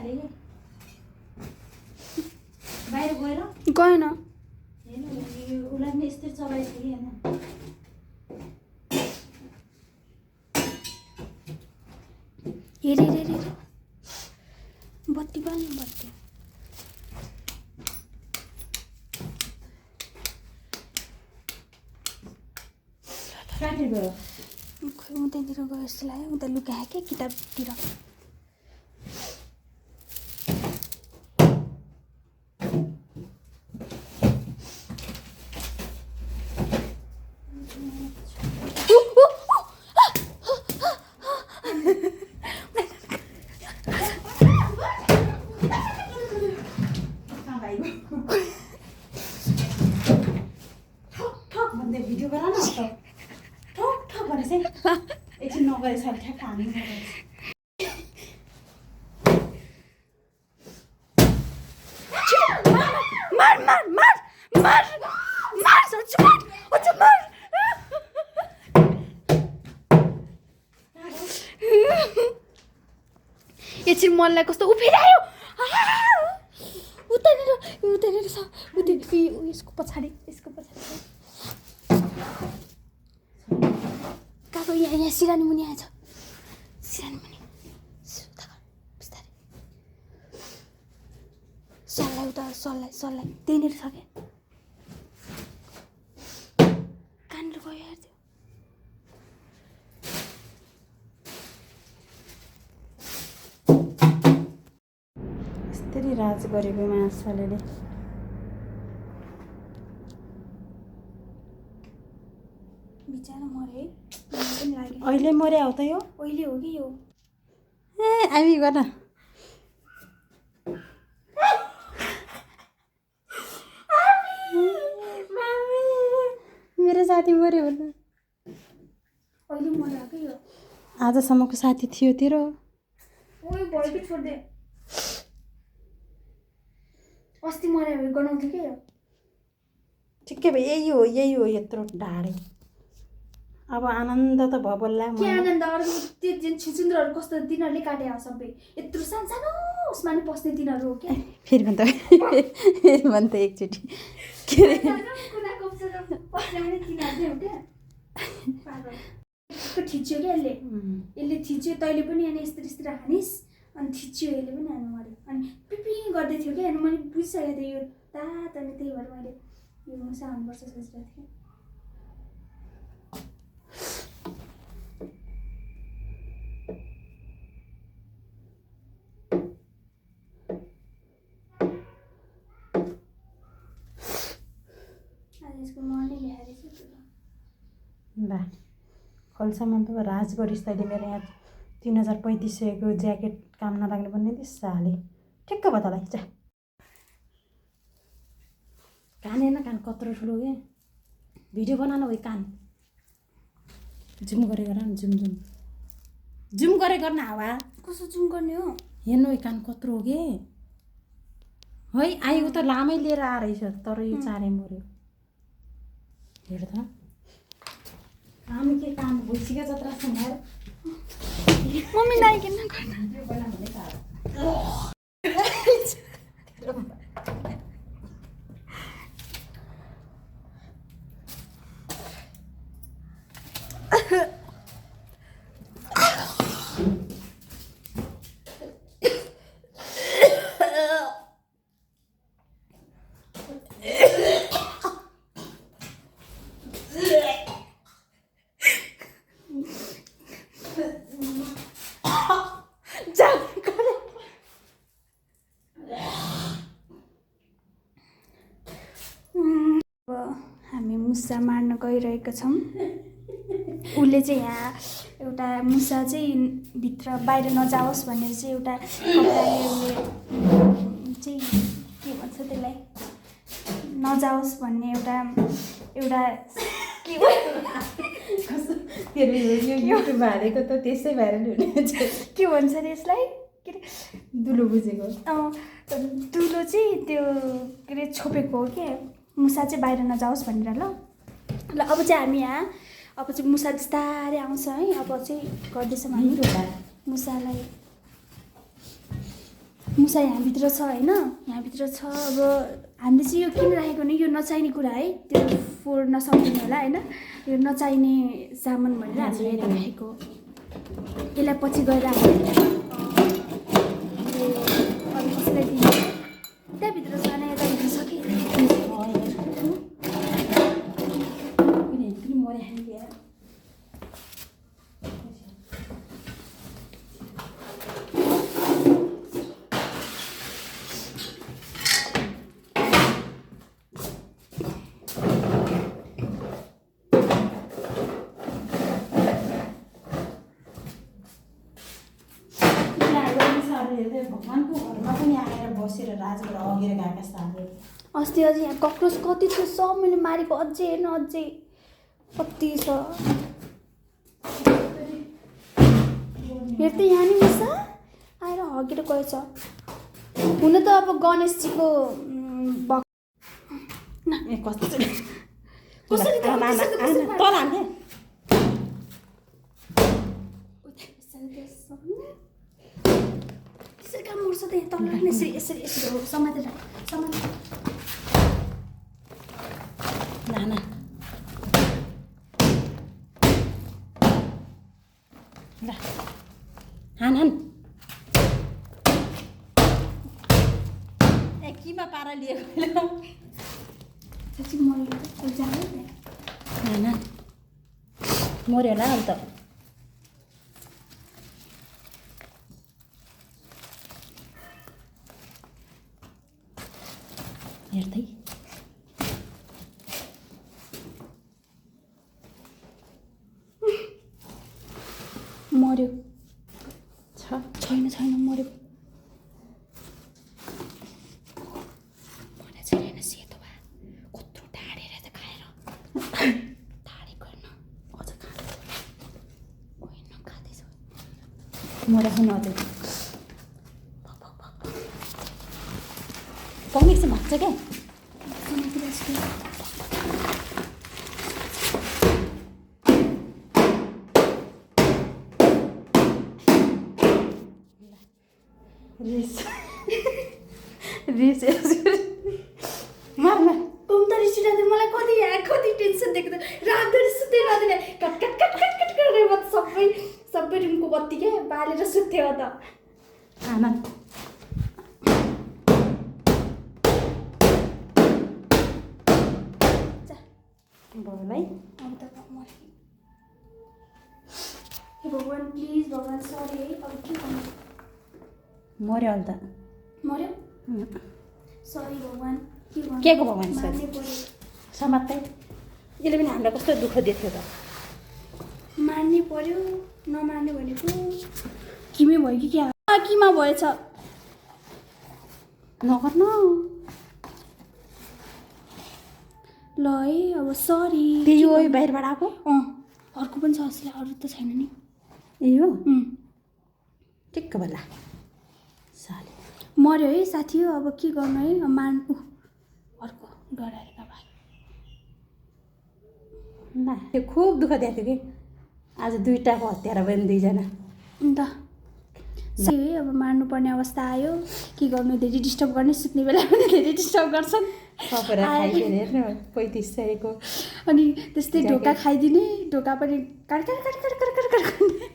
गइहाले के बाहिर गएर गएन हेर्नु उसलाई पनि यस्तै चलाइछ कि होइन हेरे बत्ती पनि बत्ती काटेर गयो खोइ उतैतिर गयो जस्तो लाग्यो उता लुकायो क्या किताबतिर भिडियो गर न ठक ठक गरेछ है एकछिन नगरेछ ठ्याक्क हामी मार एकछिन मनलाई कस्तो उफेरायो उतानिर छ यसको पछाडि काको यहाँ सिरानी मुनि आएछ सिरानी मुनि बिस्तारै सल्लाइ उता सल्लाइ त्यहीँनिर छ क्या कहाँनिर गयो यार त्यो यस्तरी राज गरेको माछाले बिचारा मरे मलाई पनि लाग्यो अहिले मर्या हो त यो अहिले हो कि यो ए हामी गर मेरो साथी मऱ्यो भने अहिले मर्यो कि यो आजसम्मको साथी थियो तेरो ओइ भयो कि छोड्दे अस्ति मर्यो भने गनाउँथ्यो क्या यो ठिकै भयो यही हो यत्रो ढाडे अब आनन्द त भयो बोल्ला के आनन्द अरू त्यो छिचुन्द्रहरू कस्तो तिनीहरूले काटे हो सबै यत्रो सानो उसमा नि पस्ने तिनीहरू हो क्या फेरि भन त एकचोटि के अरे थिच्यो क्या यसले थिच्यो तैँले पनि अनि यस्तो हानिस् अनि थिच्यो यसले पनि हान्नु मऱ्यो अनि पिपी गर्दै थियो क्या अनि मैले बुझिसकेको थिएँ यो तात अनि त्यही भएर मैले यो मुसा हान्नुपर्छ सोचिरहेको थिएँ बा खोल्सामा त राज गरिस् तैँले मेरो यहाँ 3500को ज्याकेट काम नलाग्ने भन्ने थिइस् साले ठिक्क भयो तँलाई जा कान हेर्न कान कत्रो ठुलो के भिडियो बना न कान जुम गरे गर न जुम गरे गर्न हावा कसो जुम गर्ने हो हेर्नु कान कत्रो हो के है आएको त लामै लिएर आएछ तर यो चाँडै मर्यो हेर त काम के काम भइसक्यो जत्रा सुनाएर मम्मी नाइकिन गर्न भिडियो बना भने साह्रो हामी मुसा मार्न गइरहेका छौँ उसले चाहिँ यहाँ एउटा मुसा चाहिँ भित्र बाहिर नजाओस् भनेर चाहिँ एउटा कपडाले चाहिँ के भन्छ त्यसलाई नजाओस् भन्ने एउटा के यो युट्युबमा हालेको त त्यसै भाइरल हुने के भन्छ त्यसलाई के अरे दुलो बुझेको दुलो चाहिँ त्यो के अरे छोपेको हो क्या मुसा चाहिँ बाहिर नजाओस् भनेर ल अब चाहिँ हामी यहाँ अब चाहिँ मुसा बिस्तारै आउँछ है अब चाहिँ गर्दैछौँ हामी मुसालाई मुसा यहाँभित्र छ होइन, यहाँभित्र छ। अब हामीले चाहिँ यो किन राखेको नि, यो नचाहिने कुरा है, त्यो फोहोर नसकिने होला होइन, यो नचाहिने सामान भनेर हामीले यता राखेको। यसलाई पछि गएर हामीले अरू कसैलाई दिन्छ। त्यहाँभित्र छ भने यताभित्र छ कि भगवान्को घरमा पनि आएर बसेर राजबाट अघिर गएका साथीहरू। अस्ति अझै यहाँ कक्रोच कति थियो, सब मैले मारेको अझै हेर्न, अझै कति छ हेर्दै। यहाँ नि मुसा आएर हगेर गएछ। हुन त अब गणेशजीको यसरी काम गर्छ त, यहाँ तल राख्ने यसरी यसरी यसरी समातेर समातेर नाना ल हान हान किमा पारा लिएको नाना मर्यो होला अन्त। हेर्दै मर्यो छैन छैन मर्यो। सेतो भए कत्रो ढाडेर त खाएर ढाडे गर्न अझ खाँदैछ मर्यो खानु अझै कमिक चाहिँ भाग्छ क्या। रिस मार्न त रिस उठ्यो। मलाई कति टेन्सन दिएको त, रातभरि सुत्दै नदिने cut cut cut cut cut गरेर म त सबै रुमको बत्ती क्या बालेर सुत्थ्यो त। आनन्द भाइ अब त भगवान् प्लिज भगवान् सरी है। अब के गर्नु, मर्यो अन्त मर्यो सरी भगवान्। के को भगवान् सरी समात्तै यसले पनि हामीलाई कस्तो दुःख दिएको थियो त। मार्नै पर्यो, नमार्ने भनेको किमै भयो कि क्या किमा भएछ नगर्नु ल है। अब सरी त्यही हो बाहिरबाट आएको। अर्को पनि छ असली, अरू त छैन नि। ए हो ठिक्क बेला साले मर्यो है साथी हो। अब के गर्नु है, मार्नु अर्को डराएर भाइ ल। त्यो खुब दुःख दिएको थियो कि आज दुईटाको हत्यारा भयो नि दुईजना। अन्त सही है। अब मार्नुपर्ने अवस्था आयो, के गर्नु, धेरै डिस्टर्ब गर्ने, सुत्ने बेला पनि धेरै डिस्टर्ब गर्छन्। खपेर खाइदिएर हेर्नु 3500को अनि त्यस्तै ढोका खाइदिने, ढोका पनि काट काट काट काट काट काट गर्ने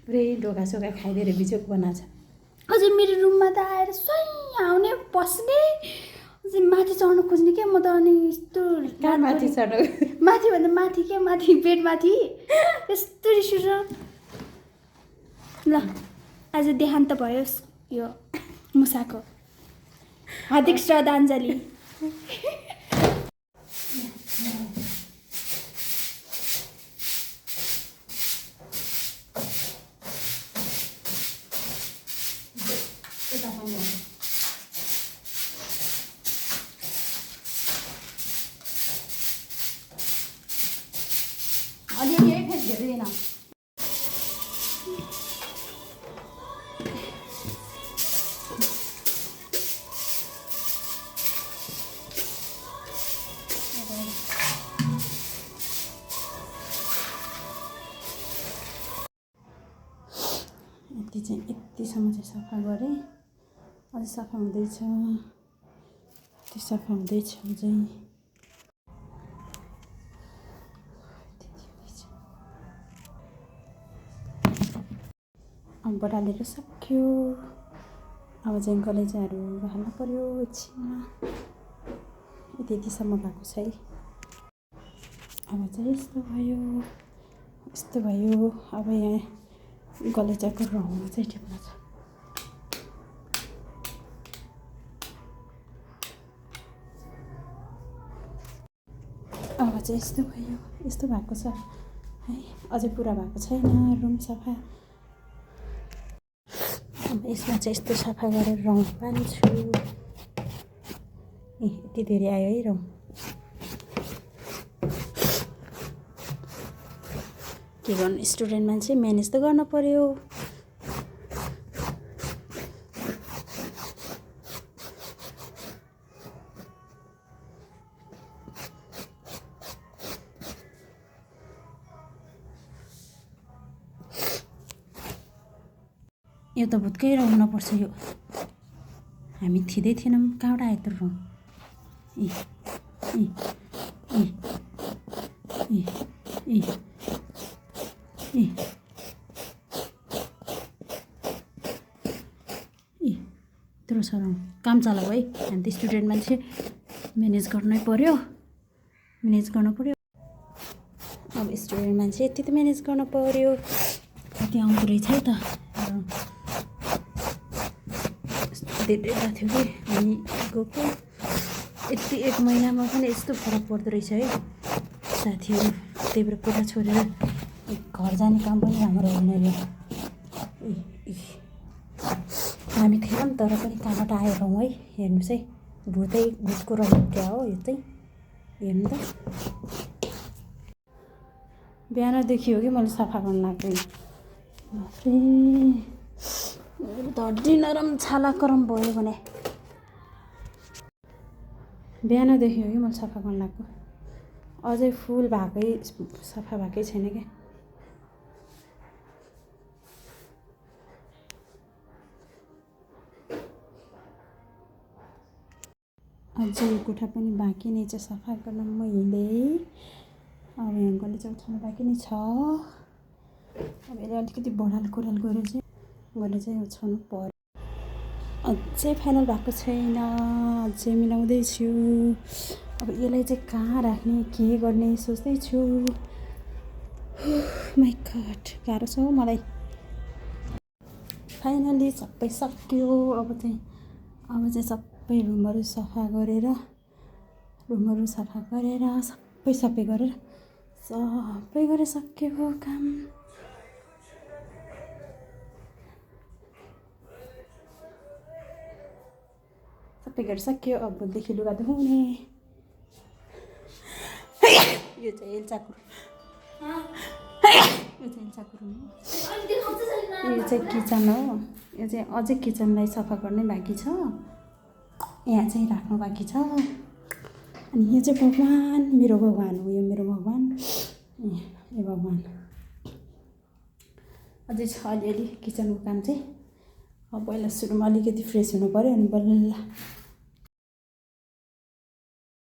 पुरै ढोका सोका खाइदिएर बिजोक बनाएको छ। अझै मेरो रुममा त आएर स्वयं आउने बस्ने, अझै माथि चढ्नु खोज्ने क्या। म त अनि यस्तो कहाँ माथि चढ्नु, माथि भन्दा माथि क्या, माथि बेडमाथि यस्तो रिस उठ्छ। ल आज देहान्त भयो यो मुसाको। हार्दिक श्रद्धाञ्जली। अलिअलि है फेरि घेर्दैन। यति चाहिँ यतिसम्म चाहिँ सफा गरेँ। अझै सफा हुँदैछ, त्यो सफा हुँदैछ अझै। अब बडालेर सक्यो। अब चाहिँ गलेजाहरू हाल्नु पर्यो एकछिनमा। त्यतिसम्म भएको छ है। अब चाहिँ यस्तो भयो, यस्तो भयो। अब यहाँ गलेजाको रङ चाहिँ टिप्नु छ। अब चाहिँ यस्तो भयो, यस्तो भएको छ है। अझै पुरा भएको छैन रुम सफा। अब यसमा चाहिँ यस्तो सफा गरेर रङ पाल्छु। ए यति धेरै आयो है रङ। के गर्नु, स्टुडेन्ट मान्छे म्यानेज त गर्नु पर्यो। यो त भुत्कै रङ हुनुपर्छ। यो हामी थिँदै थिएनौँ, कहाँबाट आयो त रङ। ए ए ए ए ए ए ए यत्रो छ रङ। काम चलाऊ है, हामी त स्टुडेन्ट मान्छे म्यानेज गर्नै पर्यो, म्यानेज गर्नु पर्यो। अब स्टुडेन्ट मान्छे यति त म्यानेज गर्नु पर्यो। कति आउँदो रहेछ है त। धेरै भएको थियो कि हामी गएको। यति 1 महिनामा पनि यस्तो फरक पर्दो रहेछ है साथीहरू। त्यही भएर कोठा छोडेर घर जाने काम पनि हाम्रो हुने यो। हामी थिएनौँ तर पनि कहाँबाट आयो रङ है। हेर्नुहोस् है, भुतको रङ क्या हो यो चाहिँ। हेर्नु त, बिहानदेखि हो कि मैले सफा गर्न लाग्दैन। बाफ्रे, त हड्डी नरम छाला करम भयो भने। बिहानदेखि हो कि मैले सफा गर्न लाग्यो। अझै फुल भएकै सफा भएकै छैन क्या। अझै कोठा पनि बाँकी नै छ सफा गर्न मैले। अब यहाँ गलेजा उठाउनु बाँकी नै छ। अब यसले अलिकति बढाल कोराल गरेर चाहिँ गलेजा उठाउनु पर्यो। अझै फाइनल भएको छैन, अझै मिलाउँदैछु। अब यसलाई चाहिँ कहाँ राख्ने, के गर्ने सोच्दैछु। माइ गॉड, गाह्रो छ हौ मलाई। फाइनली सबै सक्यो। अब चाहिँ सबै रुमहरू सफा गरेर सबै गरेर सकेको काम। सबै गरिसक्यो। अब भोलिदेखि लुगा धुने। यो चाहिँ एल्साको रुम हो। यो चाहिँ किचन हो। यो चाहिँ अझै किचनलाई सफा गर्नै बाँकी छ। यहाँ चाहिँ राख्नु बाँकी छ। अनि यो चाहिँ भगवान्, मेरो भगवान् हो। यो मेरो भगवान्, यो भगवान्। अझै छ अलिअलि किचनको काम चाहिँ। अब पहिला सुरुमा अलिकति फ्रेस हुनु पऱ्यो अनि बल्ल